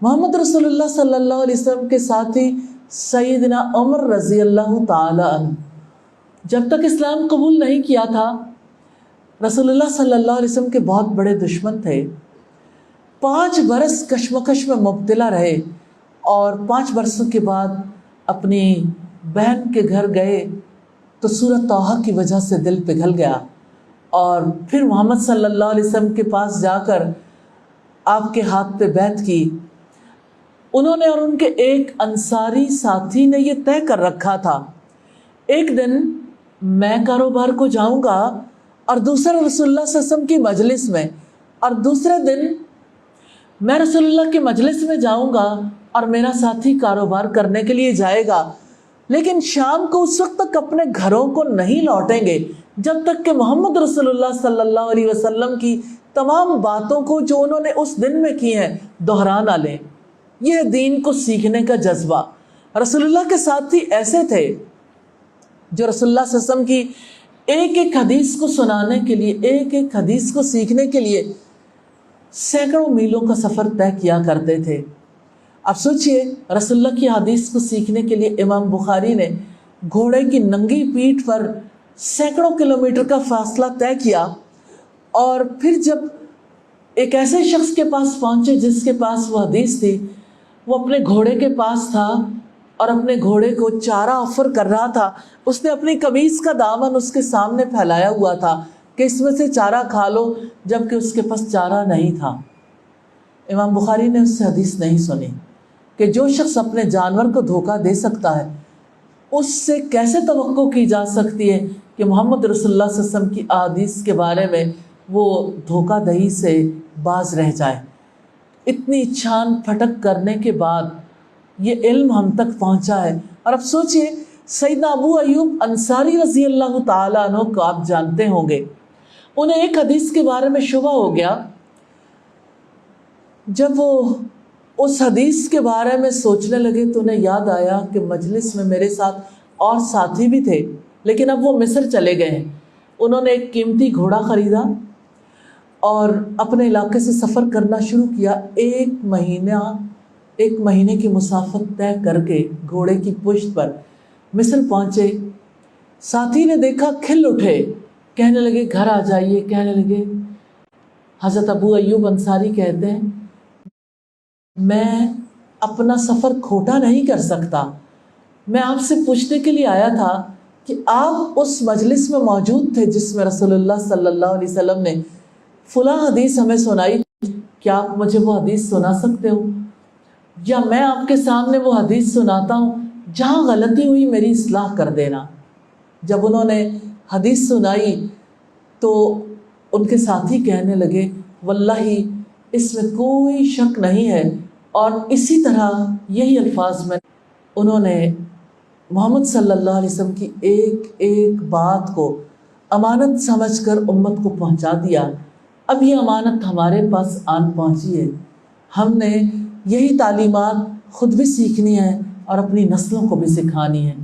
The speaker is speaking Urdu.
محمد رسول صلی اللہ علیہ وسلم کے ساتھی سیدنا عمر رضی اللہ تعالی عنہ جب تک اسلام قبول نہیں کیا تھا، رسول اللہ صلی اللہ علیہ وسلم کے بہت بڑے دشمن تھے۔ 5 برس کشمکش میں مبتلا رہے اور 5 برسوں کے بعد اپنی بہن کے گھر گئے تو سورۃ طٰہٰ کی وجہ سے دل پگھل گیا، اور پھر محمد صلی اللہ علیہ وسلم کے پاس جا کر آپ کے ہاتھ پہ بیعت کی۔ انہوں نے اور ان کے ایک انصاری ساتھی نے یہ طے کر رکھا تھا، ایک دن میں کاروبار کو جاؤں گا اور دوسرا رسول اللہ صلی اللہ علیہ وسلم کی مجلس میں، اور دوسرے دن میں رسول اللہ کی مجلس میں جاؤں گا اور میرا ساتھی کاروبار کرنے کے لیے جائے گا، لیکن شام کو اس وقت تک اپنے گھروں کو نہیں لوٹیں گے جب تک کہ محمد رسول اللہ صلی اللہ علیہ وسلم کی تمام باتوں کو جو انہوں نے اس دن میں کی ہیں دہرا نہ لیں۔ یہ دین کو سیکھنے کا جذبہ۔ رسول اللہ کے ساتھی ایسے تھے جو رسول اللہ صلی اللہ علیہ وسلم کی ایک ایک حدیث کو سنانے کے لیے، ایک ایک حدیث کو سیکھنے کے لیے سینکڑوں میلوں کا سفر طے کیا کرتے تھے۔ اب سوچئے، رسول اللہ کی حدیث کو سیکھنے کے لیے امام بخاری نے گھوڑے کی ننگی پیٹھ پر سینکڑوں کلومیٹر کا فاصلہ طے کیا، اور پھر جب ایک ایسے شخص کے پاس پہنچے جس کے پاس وہ حدیث تھی، وہ اپنے گھوڑے کے پاس تھا اور اپنے گھوڑے کو چارہ آفر کر رہا تھا۔ اس نے اپنی قمیص کا دامن اس کے سامنے پھیلایا ہوا تھا کہ اس میں سے چارہ کھا لو، جبکہ اس کے پاس چارہ نہیں تھا۔ امام بخاری نے اس سے حدیث نہیں سنی کہ جو شخص اپنے جانور کو دھوکہ دے سکتا ہے، اس سے کیسے توقع کی جا سکتی ہے کہ محمد رسول اللہ صلی اللہ علیہ وسلم کی احادیث کے بارے میں وہ دھوکہ دہی سے باز رہ جائے۔ اتنی چھان پھٹک کرنے کے بعد یہ علم ہم تک پہنچا ہے۔ اور اب سوچئے، سیدنا ابو ایوب انصاری رضی اللہ تعالیٰ عنہ کو آپ جانتے ہوں گے، انہیں ایک حدیث کے بارے میں شبہ ہو گیا۔ جب وہ اس حدیث کے بارے میں سوچنے لگے تو انہیں یاد آیا کہ مجلس میں میرے ساتھ اور ساتھی بھی تھے، لیکن اب وہ مصر چلے گئے ہیں۔ انہوں نے ایک قیمتی گھوڑا خریدا اور اپنے علاقے سے سفر کرنا شروع کیا۔ ایک مہینے کی مسافت طے کر کے گھوڑے کی پشت پر مصر پہنچے۔ ساتھی نے دیکھا، کھل اٹھے، کہنے لگے گھر آ جائیے، کہنے لگے۔ حضرت ابو ایوب انصاری کہتے ہیں، میں اپنا سفر کھوٹا نہیں کر سکتا، میں آپ سے پوچھنے کے لیے آیا تھا کہ آپ اس مجلس میں موجود تھے جس میں رسول اللہ صلی اللہ علیہ وسلم نے فلاں حدیث ہمیں سنائی، کیا آپ مجھے وہ حدیث سنا سکتے ہو، یا میں آپ کے سامنے وہ حدیث سناتا ہوں، جہاں غلطی ہوئی میری اصلاح کر دینا۔ جب انہوں نے حدیث سنائی تو ان کے ساتھی کہنے لگے، واللہ اس میں کوئی شک نہیں ہے، اور اسی طرح یہی الفاظ میں انہوں نے محمد صلی اللہ علیہ وسلم کی ایک ایک بات کو امانت سمجھ کر امت کو پہنچا دیا۔ اب یہ امانت ہمارے پاس آن پہنچی ہے، ہم نے یہی تعلیمات خود بھی سیکھنی ہے اور اپنی نسلوں کو بھی سکھانی ہے۔